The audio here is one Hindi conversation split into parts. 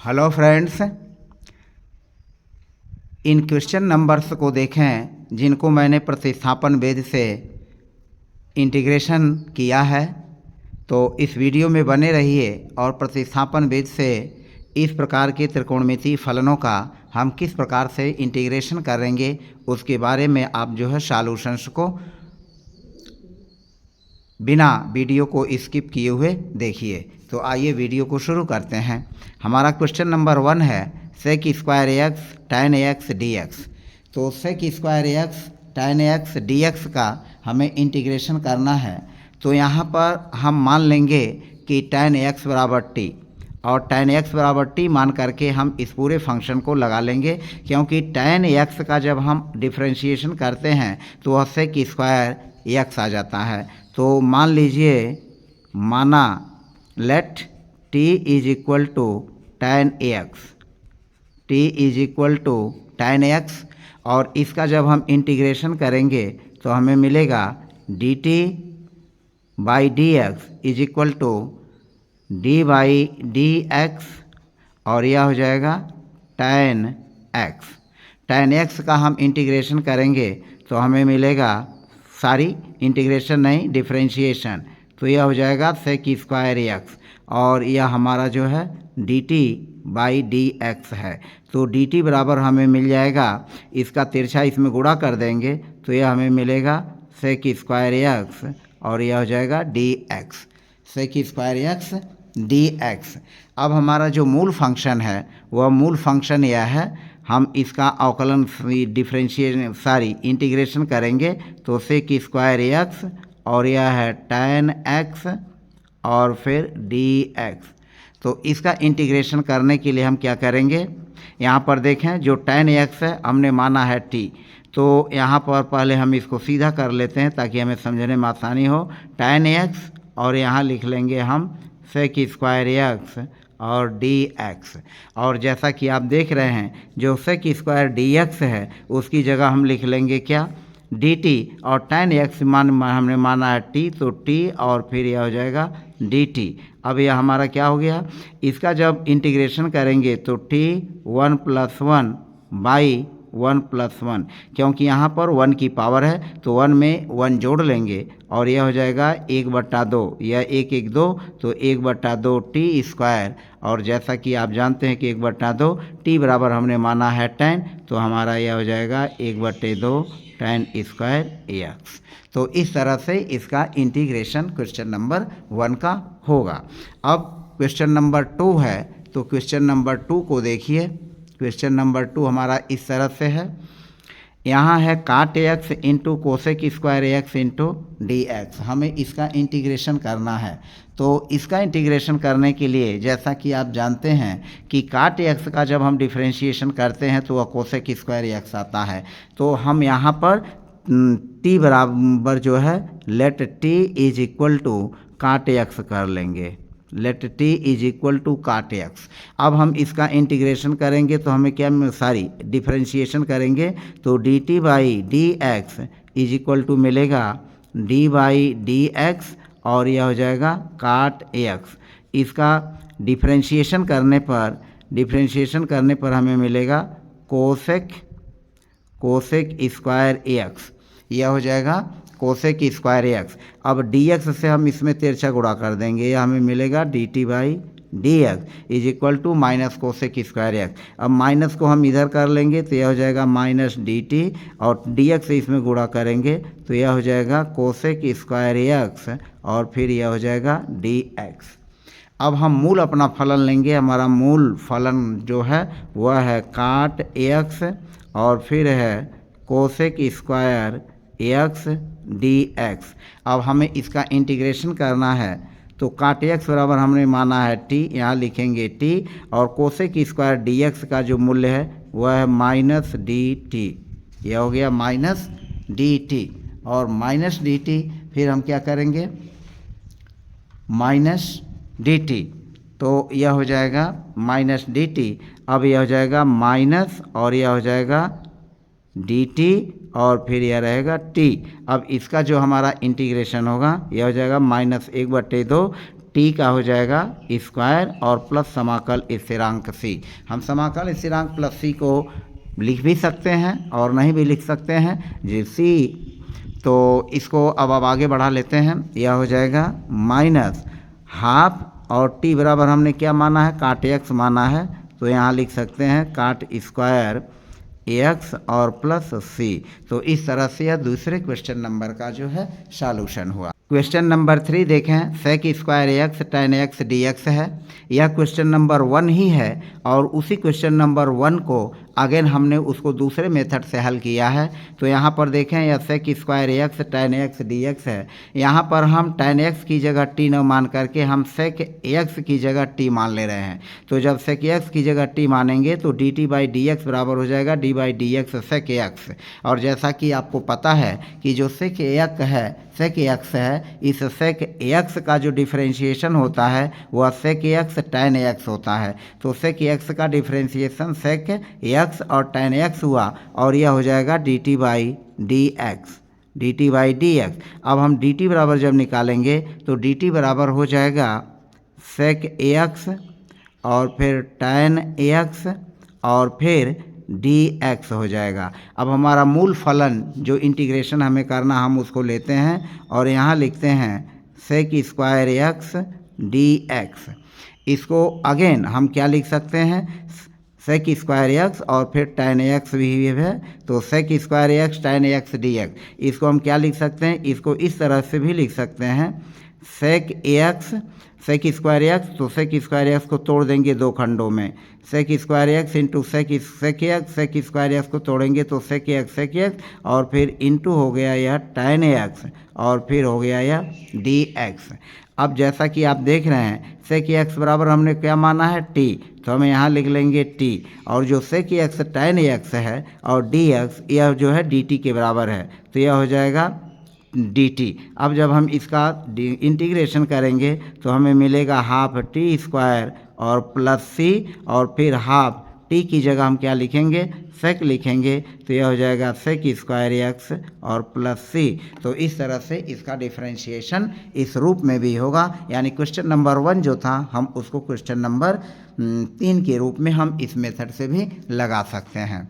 हेलो फ्रेंड्स, इन क्वेश्चन नंबर्स को देखें जिनको मैंने प्रतिस्थापन वेद से इंटीग्रेशन किया है। तो इस वीडियो में बने रहिए और प्रतिस्थापन वेद से इस प्रकार के त्रिकोणमितीय फलनों का हम किस प्रकार से इंटीग्रेशन करेंगे उसके बारे में आप सॉल्यूशंस को बिना वीडियो को स्किप किए हुए देखिए। तो आइए वीडियो को शुरू करते हैं। हमारा क्वेश्चन नंबर 1 है sec square x tan x d x. तो sec square x tan x d x का हमें इंटीग्रेशन करना है। तो यहाँ पर हम मान लेंगे कि tan एक्स बराबर टी, और tan एक्स बराबर टी मान करके हम इस पूरे फंक्शन को लगा लेंगे, क्योंकि tan एक्स का जब हम डिफ्रेंशिएशन करते हैं तो वह सेक स्क्वायर एक्स आ जाता है। तो मान लीजिए, माना let t is equal to tan x, t is equal to tan x, और इसका जब हम इंटीग्रेशन करेंगे तो हमें मिलेगा dt by d x is equal to d by d x, और यह हो जाएगा tan एक्स। tan एक्स का हम इंटीग्रेशन करेंगे तो हमें मिलेगा, सारी इंटीग्रेशन नहीं डिफ्रेंशिएशन, तो यह हो जाएगा सेक स्क्वायर एक्स, और यह हमारा D t by d x है। तो डी टी बराबर हमें मिल जाएगा, इसका तिरछा इसमें गुणा कर देंगे तो यह हमें मिलेगा सेक स्क्वायर एक्स, और यह हो जाएगा d x, sec square x d x. अब हमारा जो मूल फंक्शन है वह मूल फंक्शन यह है, हम इसका अवकलन डिफ्रेंशिएशन इंटीग्रेशन करेंगे तो सेक स्क्वायर एक्स, और यह है tan एक्स और फिर डी एक्स। तो इसका इंटीग्रेशन करने के लिए हम क्या करेंगे, यहाँ पर देखें जो tan एक्स है हमने माना है t, तो यहाँ पर पहले हम इसको सीधा कर लेते हैं ताकि हमें समझने में आसानी हो। tan एक्स और यहाँ लिख लेंगे हम सेक स्क्वायर एक्स और डी एक्स, और जैसा कि आप देख रहे हैं जो सेक स्क्वायर डी एक्स है उसकी जगह हम लिख लेंगे क्या, डी टी, और tan एक्स हमने माना है टी, तो टी और फिर यह हो जाएगा डी टी। अब यह हमारा क्या हो गया, इसका जब इंटीग्रेशन करेंगे तो टी 1 + 1 बाई 1 + 1, क्योंकि यहाँ पर 1 की पावर है तो 1 में 1 जोड़ लेंगे और यह हो जाएगा 1/2, यह 1 1 2, तो 1/2 टी स्क्वायर, और जैसा कि आप जानते हैं कि 1/2 टी बराबर हमने माना है tan, तो हमारा यह हो जाएगा 1/2 tan स्क्वायर एक्स। तो इस तरह से इसका इंटीग्रेशन क्वेश्चन नंबर 1 का होगा। अब क्वेश्चन नंबर 2 है, तो क्वेश्चन नंबर 2 को देखिए। क्वेश्चन नंबर 2 हमारा इस तरह से है, यहाँ है काट x into cosec square x into D x, हमें इसका इंटीग्रेशन करना है। तो इसका इंटीग्रेशन करने के लिए जैसा कि आप जानते हैं कि काट एक्स का जब हम डिफ्रेंशिएशन करते हैं तो वह कोसेक स्क्वायर एक्स आता है। तो हम यहाँ पर टी बराबर let t is equal to cot x कर लेंगे, let t is equal to cot x. अब हम इसका इंटीग्रेशन करेंगे तो हमें क्या, डिफ्रेंशिएशन करेंगे तो d t by d x is equal to मिलेगा डी बाई डी एक्स, और यह हो जाएगा काट एक्स। इसका डिफ्रेंशिएशन करने पर हमें मिलेगा कोसेक स्क्वायर एक्स, यह हो जाएगा कोसेक स्क्वायर एक्स। अब डी एक्स से हम इसमें तिरछा गुणा कर देंगे, यह हमें मिलेगा d t by d x is equal to minus cosec square x. अब माइनस को हम इधर कर लेंगे तो यह हो जाएगा माइनस डी टी, और डी एक्स से इसमें गुणा करेंगे तो यह हो जाएगा कोसेक स्क्वायर एक्स, और फिर यह हो जाएगा डी एक्स। अब हम मूल अपना फलन लेंगे, हमारा मूल फलन जो है वह है काट एक्स और फिर है cosec square x d x. अब हमें इसका इंटीग्रेशन करना है तो काट एक्स बराबर हमने माना है टी, यहाँ लिखेंगे टी, और कोसेक स्क्वायर डी एक्स का जो मूल्य है वह है माइनस डी टी, यह हो गया माइनस डी टी, और माइनस डी टी फिर हम क्या करेंगे माइनस डी टी, तो यह हो जाएगा माइनस डी टी। अब यह हो जाएगा माइनस, और यह हो जाएगा डी टी, और फिर यह रहेगा टी। अब इसका जो हमारा इंटीग्रेशन होगा यह हो जाएगा -1/2 टी का हो जाएगा स्क्वायर और प्लस समाकल स्थिरांक सी। हम समाकल स्थिरांक प्लस सी को लिख भी सकते हैं और नहीं भी लिख सकते हैं जी सी। तो इसको अब आगे बढ़ा लेते हैं। यह हो जाएगा माइनस हाफ और टी बराबर हमने क्या माना है, काट एक्स माना है, तो यहाँ लिख सकते हैं काट स्क्वायर एक्स और प्लस सी। तो इस तरह से यह दूसरे क्वेश्चन नंबर का जो है सॉल्यूशन हुआ। क्वेश्चन नंबर 3 देखें, sec square x tan x d x है। यह क्वेश्चन नंबर 1 ही है और उसी क्वेश्चन नंबर 1 को अगेन हमने उसको दूसरे मेथड से हल किया है। तो यहाँ पर देखें यह sec square x tan x d x है। यहाँ पर हम tan एक्स की जगह टी न मान करके हम सेक एक्स की जगह टी मान ले रहे हैं। तो जब सेक एक्स की जगह टी मानेंगे तो d t by d x बराबर हो जाएगा d by d x sec x. और जैसा कि आपको पता है कि जो सेक एक्स है, इस सेक एक्स का जो डिफरेंशिएशन होता है वह सेक एक्स tan एक्स होता है। तो सेक एक्स का डिफरेंशिएशन सेक एक्स और tan एक्स हुआ और यह हो जाएगा D t by d x, D t by d x. अब हम डी टी बराबर जब निकालेंगे तो डी टी बराबर हो जाएगा सेक एक्स और फिर tan एक्स और फिर डी एक्स हो जाएगा। अब हमारा मूल फलन जो इंटीग्रेशन हमें करना हम उसको लेते हैं और यहाँ लिखते हैं sec square x d x. इसको अगेन हम क्या लिख सकते हैं, सेक स्क्वायर एक्स और फिर tan एक्स भी है, तो sec square x tan x d x. इसको हम क्या लिख सकते हैं, इसको इस तरह से भी लिख सकते हैं sec x, sec square x, तो सेक स्क्वायर एक्स को तोड़ देंगे दो खंडों में, sec square x into sec x, sec square x को तोड़ेंगे तो सेक एक्स और फिर इंटू हो गया यह tan एक्स और फिर हो गया यह डी एक्स। अब जैसा कि आप देख रहे हैं सेक एक्स बराबर हमने क्या माना है टी, तो हमें यहाँ लिख लेंगे टी, और जो सेक एक्स tan एक्स है और डी एक्स यह जो है डी टी के बराबर है, तो यह हो जाएगा डी टी। अब जब हम इसका इंटीग्रेशन करेंगे तो हमें मिलेगा हाफ टी स्क्वायर और प्लस सी और फिर हाफ टी की जगह हम क्या लिखेंगे, सेक लिखेंगे, तो यह हो जाएगा सेक स्क्वायर एक्स और प्लस सी। तो इस तरह से इसका डिफरेंशिएशन इस रूप में भी होगा, यानी क्वेश्चन नंबर 1 जो था हम उसको क्वेश्चन नंबर 3 के रूप में हम इस मेथड से भी लगा सकते हैं।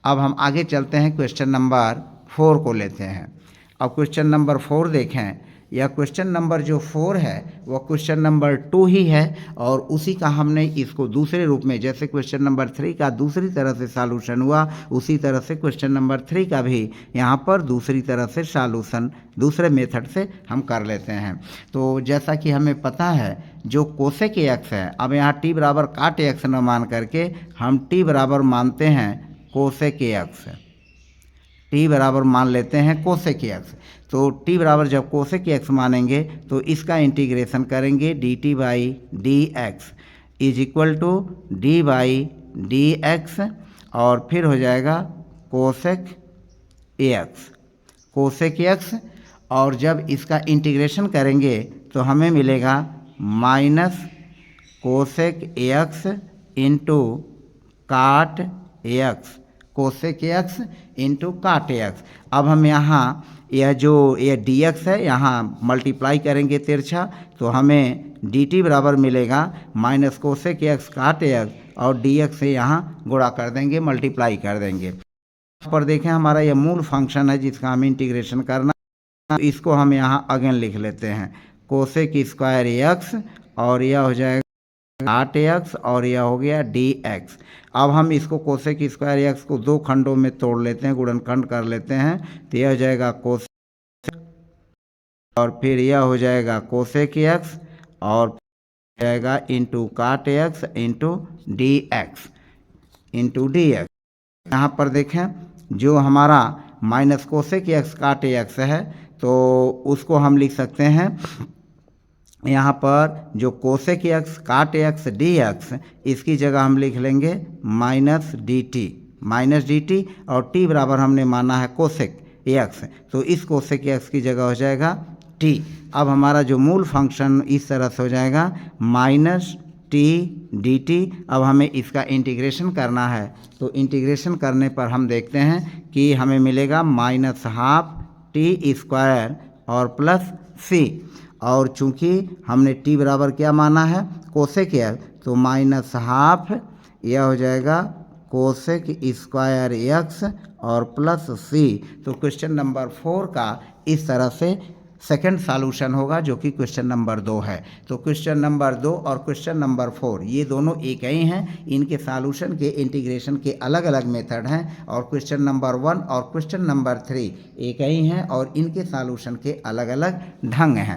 अब हम आगे चलते हैं, क्वेश्चन नंबर 4 को लेते हैं। अब क्वेश्चन नंबर 4 देखें, यह क्वेश्चन नंबर जो 4 है वह क्वेश्चन नंबर 2 ही है और उसी का हमने इसको दूसरे रूप में, जैसे क्वेश्चन नंबर 3 का दूसरी तरह से सॉल्यूशन हुआ उसी तरह से क्वेश्चन नंबर 3 का भी यहाँ पर दूसरी तरह से सॉल्यूशन दूसरे मेथड से हम कर लेते हैं। तो जैसा कि हमें पता है जो कोसेक एक्स है, अब यहाँ टी बराबर काट एक्स न मान करके हम टी बराबर मानते हैं कोसेक एक्स, टी बराबर मान लेते हैं कोसेक एक्स। तो टी बराबर जब कोसेक एक्स मानेंगे तो इसका इंटीग्रेशन करेंगे d t by d x is equal to d by d x और फिर हो जाएगा कोसेक एक्स, कोसेक एक्स, और जब इसका इंटीग्रेशन करेंगे तो हमें मिलेगा माइनस कोसेक एक्स इंटू काट एक्स, कोसेक एक्स इंटू काट एक्स। अब हम यहाँ यह डी एक्स है यहाँ मल्टीप्लाई करेंगे तिरछा, तो हमें डी टी बराबर मिलेगा माइनस कोसेक एक्स काट एक्स और डी एक्स से यहाँ गुणा कर देंगे, मल्टीप्लाई कर देंगे। यहाँ पर देखें हमारा यह मूल फंक्शन है जिसका हमें इंटीग्रेशन करना, इसको हम यहाँ अगेन लिख लेते हैं कोसेक स्क्वायर एक्स और यह हो जाएगा काट एक्स और यह हो गया डी एक्स। अब हम इसको कोसेक स्क्वायर एक्स को दो खंडों में तोड़ लेते हैं, गुणनखंड कर लेते हैं, तो यह हो जाएगा कोसेक और फिर यह हो जाएगा कोसेक एक्स और जाएगा इंटू काट x into D x into D x. यहाँ पर देखें जो हमारा माइनस कोसेक एक्स काट एक्स है तो उसको हम लिख सकते हैं यहाँ पर जो कोसेक एक्स काट एक्स डी एक्स, इसकी जगह हम लिख लेंगे माइनस डी टी और टी बराबर हमने माना है कोसेक एक्स, तो इस कोसेक एक्स की जगह हो जाएगा टी। अब हमारा जो मूल फंक्शन इस तरह से हो जाएगा माइनस टी डी टी। अब हमें इसका इंटीग्रेशन करना है, तो इंटीग्रेशन करने पर हम देखते हैं कि हमें मिलेगा माइनस हाफ टी स्क्वायर और प्लस सी। और चूंकि हमने टी बराबर क्या माना है, कोसेक एक्स, तो माइनस हाफ यह हो जाएगा कोसेक स्क्वायर एक्स और प्लस सी। तो क्वेश्चन नंबर 4 का इस तरह से सेकंड सॉल्यूशन होगा, जो कि क्वेश्चन नंबर 2 है। तो क्वेश्चन नंबर 2 और क्वेश्चन नंबर 4 ये दोनों एक ही हैं, इनके सॉल्यूशन के इंटीग्रेशन के अलग अलग मेथड हैं, और क्वेश्चन नंबर 1 और क्वेश्चन नंबर 3 एक ही हैं और इनके सॉल्यूशन के अलग अलग ढंग हैं।